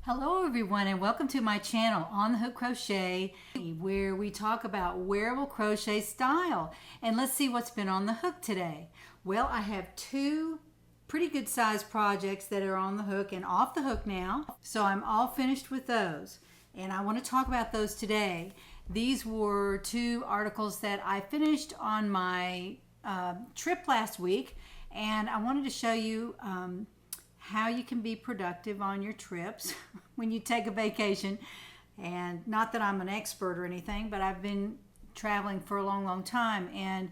Hello everyone and welcome to my channel On the Hook Crochet, where we talk about wearable crochet style. And let's see what's been on the hook today. Well, I have two pretty good sized projects that are on the hook and off the hook now. So I'm all finished with those and I want to talk about those today. These were two articles that I finished on my trip last week, and I wanted to show you how you can be productive on your trips when you take a vacation. And not that I'm an expert or anything, but I've been traveling for a long time, and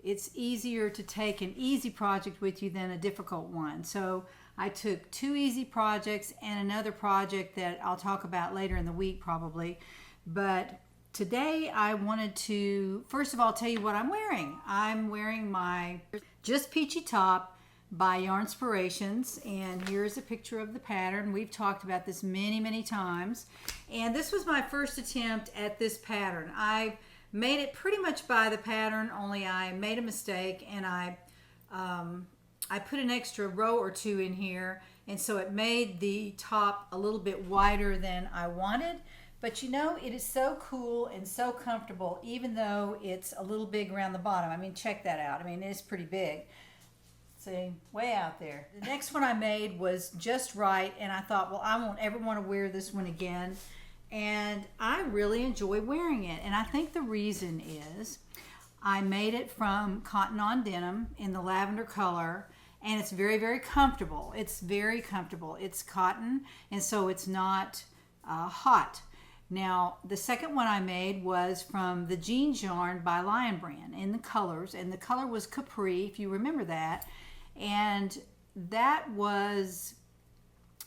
it's easier to take an easy project with you than a difficult one. So I took two easy projects and another project that I'll talk about later in the week probably. But today I wanted to first of all tell you what I'm wearing. I'm wearing my Just Peachy top by Yarnspirations, and here's a picture of the pattern. We've talked about this many times, and this was my first attempt at this pattern. I made it pretty much by the pattern, only I made a mistake, and I put an extra row or two in here, and so it made the top a little bit wider than I wanted. But you know, it is so cool and so comfortable, even though it's a little big around the bottom. I mean, check that out. I mean, it's pretty big. See, way out there. The next one I made was just right, and I thought, well, I won't ever want to wear this one again. And I really enjoy wearing it. And I think the reason is I made it from cotton on denim in the lavender color, and it's very comfortable. It's very comfortable. It's cotton, and so it's not hot. Now, the second one I made was from the jeans yarn by Lion Brand in the colors, and the color was Capri, if you remember that. And that was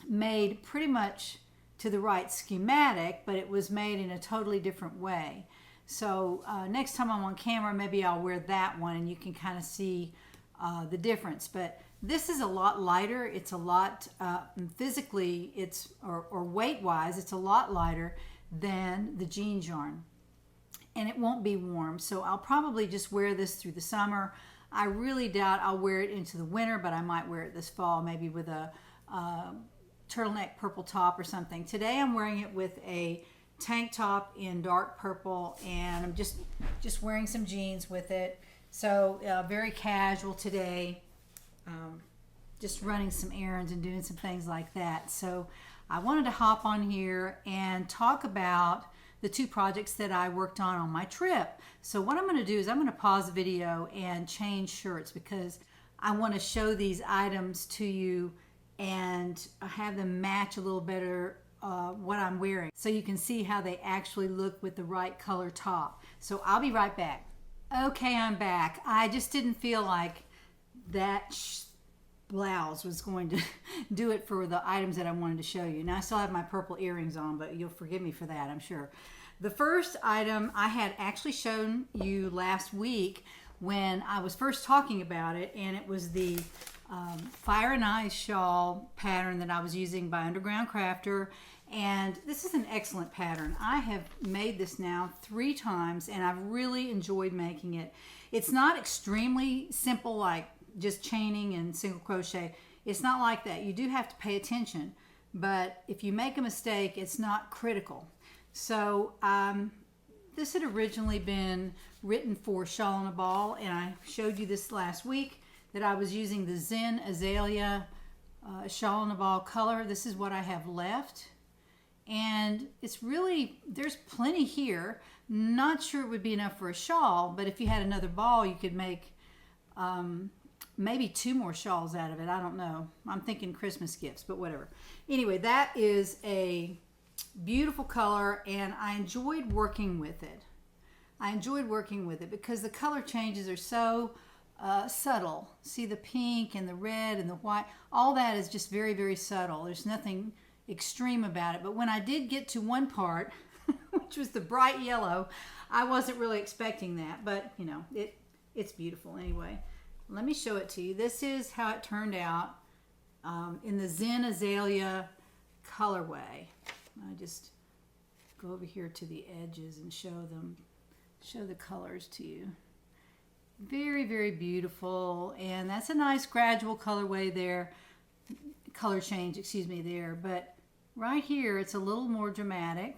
made pretty much to the right schematic, but it was made in a totally different way. So next time I'm on camera, maybe I'll wear that one and you can kind of see the difference. But this is a lot lighter. It's a lot physically, it's or weight wise, it's a lot lighter than the jeans yarn, and it won't be warm. So I'll probably just wear this through the summer. I really doubt I'll wear it into the winter, but I might wear it this fall, maybe with a turtleneck purple top or something. Today I'm wearing it with a tank top in dark purple, and I'm just wearing some jeans with it. So very casual today, just running some errands and doing some things like that. So I wanted to hop on here and talk about the two projects that I worked on my trip. So what I'm going to do is I'm going to pause the video and change shirts, because I want to show these items to you and have them match a little better what I'm wearing, so you can see how they actually look with the right color top. So I'll be right back. Okay, I'm back. I just didn't feel like that blouse was going to do it for the items that I wanted to show you. Now I still have my purple earrings on, but you'll forgive me for that, I'm sure. The first item I had actually shown you last week when I was first talking about it, and it was the Fire and Ice shawl pattern that I was using by Underground Crafter. And this is an excellent pattern. I have made this now 3 times, and I've really enjoyed making it. It's not extremely simple, like just chaining and single crochet. It's not like that. You do have to pay attention, but if you make a mistake, it's not critical. So this had originally been written for Shawl on a Ball, and I showed you this last week that I was using the Zen Azalea Shawl on a Ball color. This is what I have left, and it's really, there's plenty here. Not sure it would be enough for a shawl, but if you had another ball, you could make maybe 2 more shawls out of it. I don't know. I'm thinking Christmas gifts, but whatever. Anyway, that is a beautiful color, and I enjoyed working with it. I enjoyed working with it because the color changes are so subtle. See the pink and the red and the white? All that is just very subtle. There's nothing extreme about it. But when I did get to one part, which was the bright yellow, I wasn't really expecting that. But, you know, it's beautiful anyway. Let me show it to you. This is how it turned out in the Zen Azalea colorway. I just go over here to the edges and show the colors to you. Very beautiful, and that's a nice gradual colorway there, color change, excuse me, there. But right here it's a little more dramatic,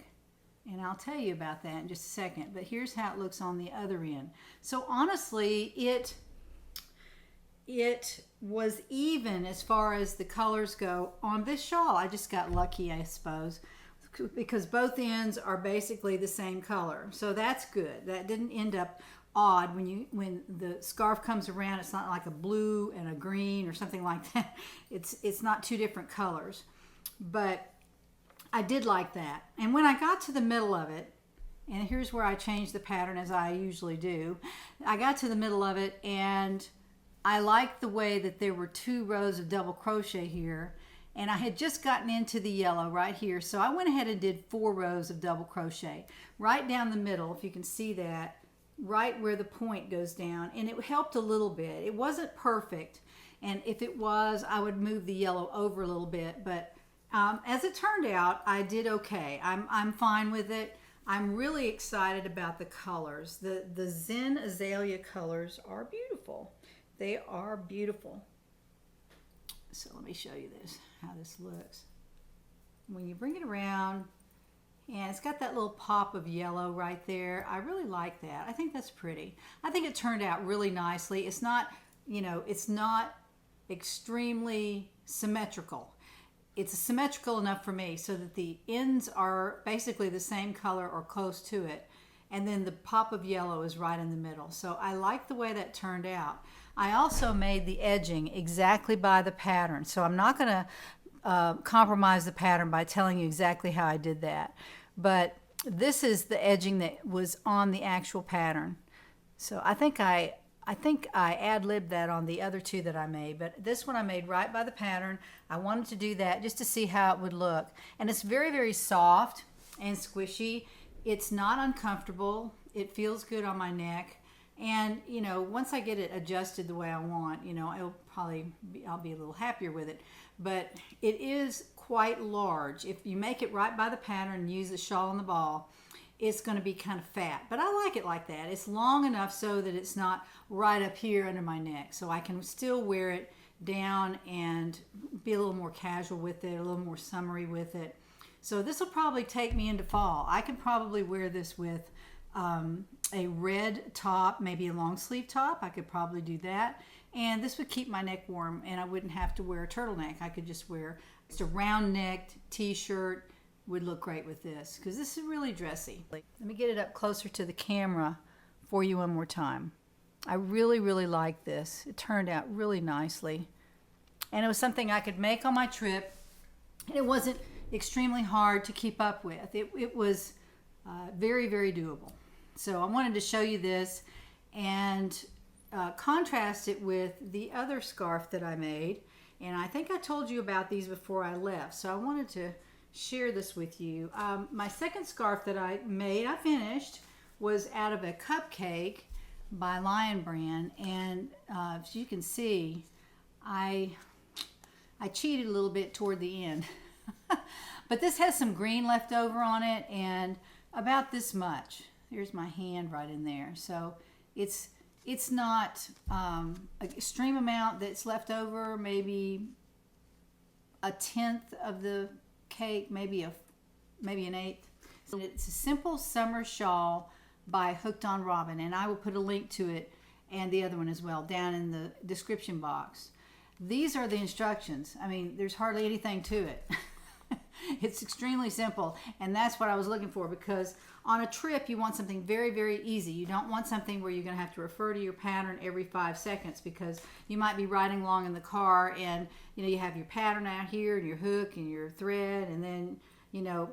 and I'll tell you about that in just a second. But here's how it looks on the other end. So honestly, it was even as far as the colors go on this shawl. I just got lucky, I suppose, because both ends are basically the same color. So that's good. That didn't end up odd when the scarf comes around. It's not like a blue and a green or something like that. It's not two different colors. But I did like that. And when I got to the middle of it, and here's where I changed the pattern as I usually do. I got to the middle of it, and I liked the way that there were 2 rows of double crochet here, and I had just gotten into the yellow right here, so I went ahead and did 4 rows of double crochet right down the middle, if you can see that, right where the point goes down, and it helped a little bit. It wasn't perfect, and if it was, I would move the yellow over a little bit, but as it turned out, I did okay. I'm fine with it. I'm really excited about the colors. The Zen Azalea colors are beautiful. They are beautiful. So let me show you this, how this looks. When you bring it around, and it's got that little pop of yellow right there. I really like that. I think that's pretty. I think it turned out really nicely. It's not, it's not extremely symmetrical. It's symmetrical enough for me so that the ends are basically the same color or close to it. And then the pop of yellow is right in the middle. So I like the way that turned out. I also made the edging exactly by the pattern. So I'm not going to compromise the pattern by telling you exactly how I did that. But this is the edging that was on the actual pattern. So I think I ad-libbed that on the other 2 that I made, but this one I made right by the pattern. I wanted to do that just to see how it would look. And it's very, very soft and squishy. It's not uncomfortable. It feels good on my neck. And, once I get it adjusted the way I want, I'll be a little happier with it. But it is quite large. If you make it right by the pattern and use the shawl and the ball, it's going to be kind of fat, but I like it like that. It's long enough so that it's not right up here under my neck, so I can still wear it down and be a little more casual with it, a little more summery with it. So this will probably take me into fall. I can probably wear this with a red top, maybe a long sleeve top. I could probably do that, and this would keep my neck warm, and I wouldn't have to wear a turtleneck. I could just wear just a round-necked t-shirt. Would look great with this because this is really dressy. Let me get it up closer to the camera for you one more time. I really, really like this. It turned out really nicely, and it was something I could make on my trip, and it wasn't extremely hard to keep up with. It was very, very doable. So I wanted to show you this and contrast it with the other scarf that I made, and I think I told you about these before I left, so I wanted to share this with you. My second scarf that I finished, was out of a cupcake by Lion Brand, and as you can see, I cheated a little bit toward the end. But this has some green left over on it, and about this much. There's my hand right in there. So it's not an extreme amount that's left over, maybe a 1/10 of the cake, maybe an 1/8. So it's a simple summer shawl by Hooked on Robin, and I will put a link to it and the other one as well down in the description box. These are the instructions. I mean, there's hardly anything to it. It's extremely simple, and that's what I was looking for, because on a trip you want something very, very easy. You don't want something where you're going to have to refer to your pattern every 5 seconds, because you might be riding along in the car and you have your pattern out here and your hook and your thread, and then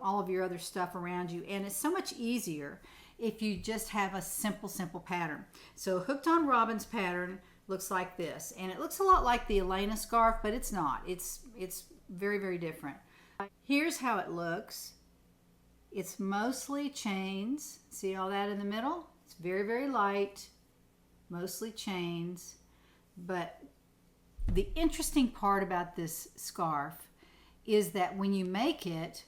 all of your other stuff around you, and it's so much easier if you just have a simple pattern. So Hooked on Robin's pattern looks like this, and it looks a lot like the Elena scarf, but it's not. It's very, very different. Here's how it looks. It's mostly chains. See all that in the middle? It's very, very light, mostly chains. But the interesting part about this scarf is that when you make it,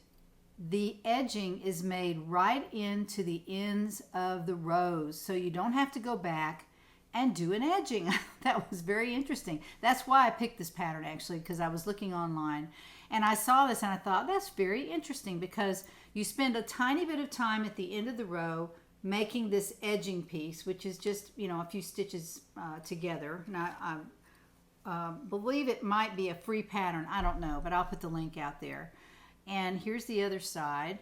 the edging is made right into the ends of the rows, so you don't have to go back and do an edging. That was very interesting. That's why I picked this pattern, actually, because I was looking online, And I saw this and I thought, that's very interesting, because you spend a tiny bit of time at the end of the row making this edging piece, which is just, you know, a few stitches together. Now, I believe it might be a free pattern. I don't know, but I'll put the link out there. And here's the other side.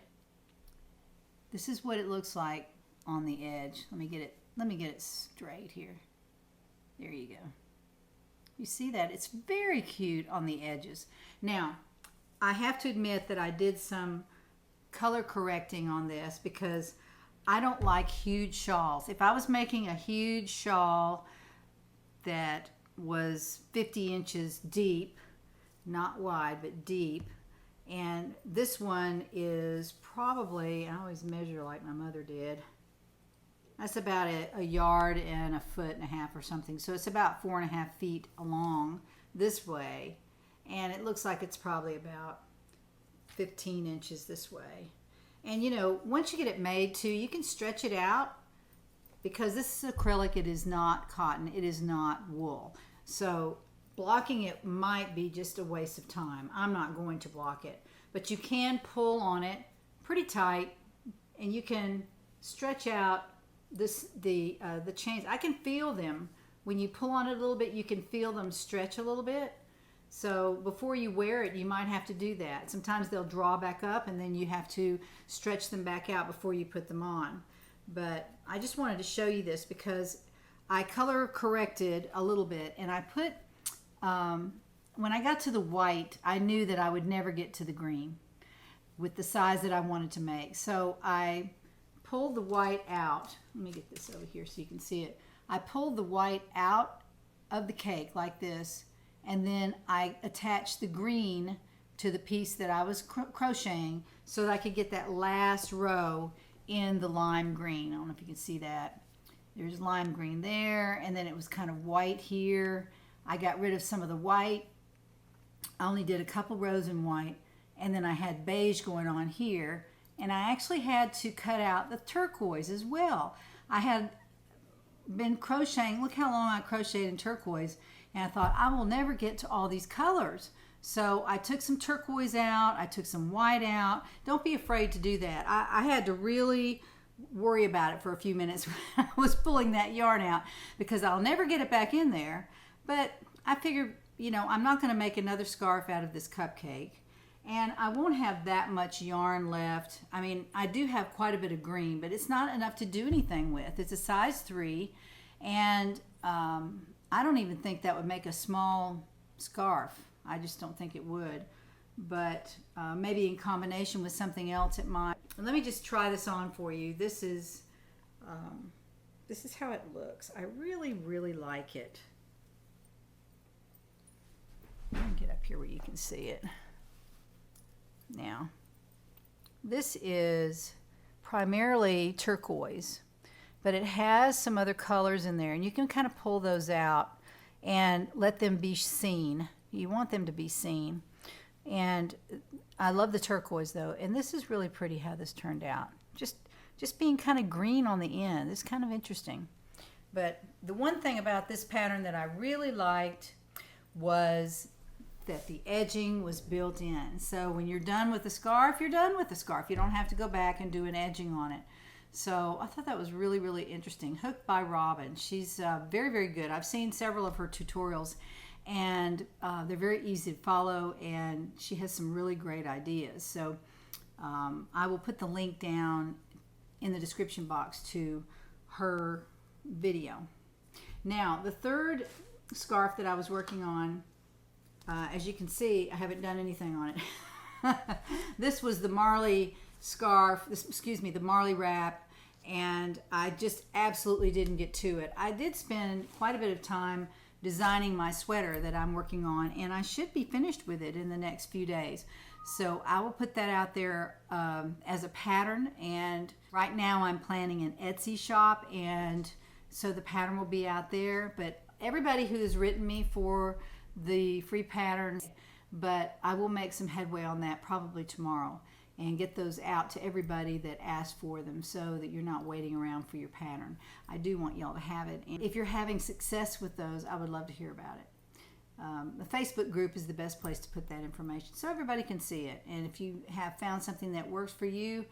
This is what it looks like on the edge. Let me get it straight here. There you go. You see that? It's very cute on the edges. Now, I have to admit that I did some color correcting on this because I don't like huge shawls. If I was making a huge shawl that was 50 inches deep, not wide, but deep, and this one is probably, I always measure like my mother did, that's about a yard and a foot and a half or something. So it's about 4.5 feet along this way. And it looks like it's probably about 15 inches this way. And you know, once you get it made too, you can stretch it out, because this is acrylic, it is not cotton, it is not wool. So blocking it might be just a waste of time. I'm not going to block it. But you can pull on it pretty tight, and you can stretch out the chains. I can feel them when you pull on it a little bit. You can feel them stretch a little bit. So before you wear it, you might have to do that. Sometimes they'll draw back up, and then you have to stretch them back out before you put them on. But I just wanted to show you this because I color corrected a little bit, and I put when I got to the white, I knew that I would never get to the green with the size that I wanted to make. So I pulled the white out. Let me get this over here so you can see it. I pulled the white out of the cake like this, and then I attached the green to the piece that I was crocheting so that I could get that last row in the lime green. I don't know if you can see that. There's lime green there, and then it was kind of white here. I got rid of some of the white. I only did a couple rows in white, and then I had beige going on here. And I actually had to cut out the turquoise as well. I had been crocheting, look how long I crocheted in turquoise, and I thought I will never get to all these colors. So I took some turquoise out, I took some white out. Don't be afraid to do that. I had to really worry about it for a few minutes when I was pulling that yarn out, because I'll never get it back in there. But I figured, you know, I'm not going to make another scarf out of this cupcake. And I won't have that much yarn left. I mean, I do have quite a bit of green, but it's not enough to do anything with. It's a size 3, and I don't even think that would make a small scarf. I just don't think it would. But maybe in combination with something else it might. Let me just try this on for you. This is how it looks. I really, really like it. Let me get up here where you can see it. Now, this is primarily turquoise, but it has some other colors in there, and you can kind of pull those out and let them be seen. You want them to be seen. And I love the turquoise though, and this is really pretty how this turned out. Just being kind of green on the end. It's kind of interesting. But the one thing about this pattern that I really liked was that the edging was built in. So when you're done with the scarf, you're done with the scarf. You don't have to go back and do an edging on it. So I thought that was really, really interesting. Hooked by Robin. She's very, very good. I've seen several of her tutorials, and they're very easy to follow, and she has some really great ideas. So I will put the link down in the description box to her video. Now, the third scarf that I was working on, as you can see, I haven't done anything on it. This was the Marley scarf, the Marley wrap, and I just absolutely didn't get to it. I did spend quite a bit of time designing my sweater that I'm working on, and I should be finished with it in the next few days. So I will put that out there as a pattern, and right now I'm planning an Etsy shop, and so the pattern will be out there. But everybody who has written me for the free patterns, but I will make some headway on that probably tomorrow and get those out to everybody that asked for them, so that you're not waiting around for your pattern. I do want y'all to have it, and if you're having success with those, I would love to hear about it. the Facebook group is the best place to put that information so everybody can see it. And if you have found something that works for you,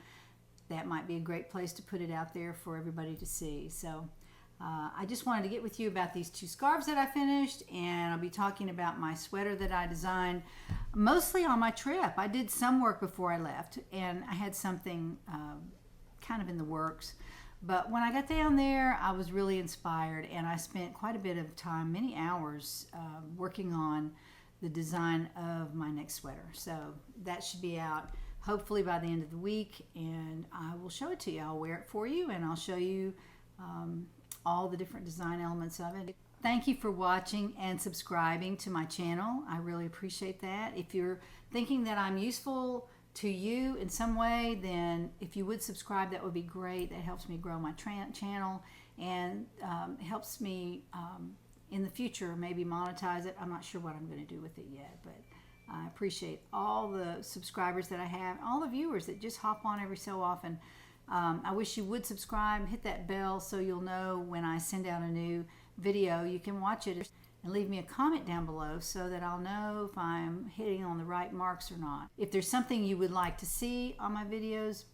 that might be a great place to put it out there for everybody to see. So I just wanted to get with you about these 2 scarves that I finished, and I'll be talking about my sweater that I designed mostly on my trip. I did some work before I left, and I had something kind of in the works. But when I got down there, I was really inspired, and I spent quite a bit of time, many hours, working on the design of my next sweater. So that should be out hopefully by the end of the week, and I will show it to you. I'll wear it for you, and I'll show you all the different design elements of it. Thank you for watching and subscribing to my channel. I really appreciate that. If you're thinking that I'm useful to you in some way, then if you would subscribe, that would be great. That helps me grow my channel, and helps me in the future maybe monetize it. I'm not sure what I'm going to do with it yet, but I appreciate all the subscribers that I have, all the viewers that just hop on every so often. I wish you would subscribe, hit that bell so you'll know when I send out a new video. You can watch it and leave me a comment down below so that I'll know if I'm hitting on the right marks or not. If there's something you would like to see on my videos,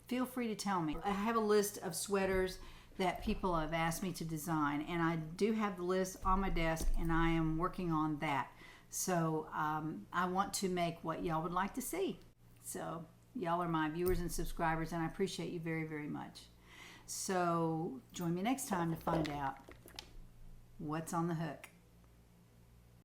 feel free to tell me. I have a list of sweaters that people have asked me to design, and I do have the list on my desk, and I am working on that. So I want to make what y'all would like to see. So y'all are my viewers and subscribers, and I appreciate you very, very much. So join me next time to find out what's on the hook.